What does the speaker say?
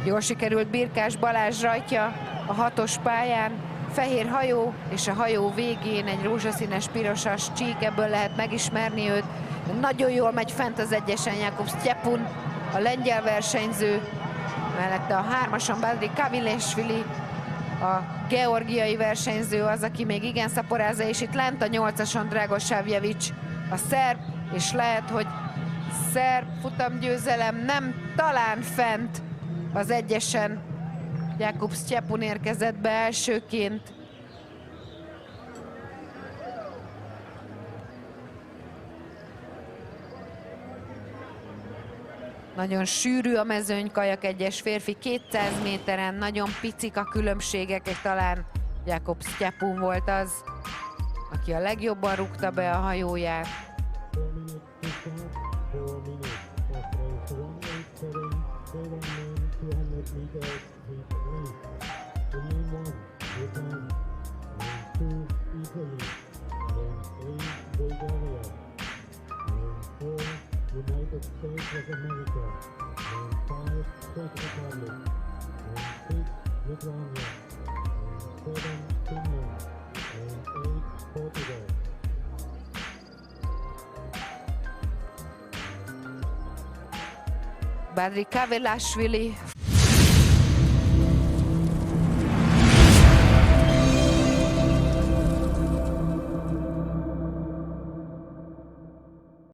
Jól sikerült Birkás Balázs rajtja a 6-os pályán. Fehér hajó, és a hajó végén egy rózsaszínes pirosas csík, ebből lehet megismerni őt. Nagyon jól megy fent az egyesen Jakub Sztyepun, a lengyel versenyző. Mellette a 3-ason Badri Kavilesvili, a georgiai versenyző az, aki még igen szaporázza, és itt lent a 8-ason Dragosavjevic, a szerb, és lehet, hogy szerb futamgyőzelem, nem, talán fent az egyesen Jakub Sztyepun érkezett be elsőként. Nagyon sűrű a mezőny, kajak egyes férfi 200 méteren, nagyon picik a különbségek, és talán Jakub Sztyepun volt az, aki a legjobban rúgta be a hajóját. United States of America, and 5 Czech Republic, and 6 Lithuania, and 7 Finland, and 8 Portugal. Badri Kavilesvili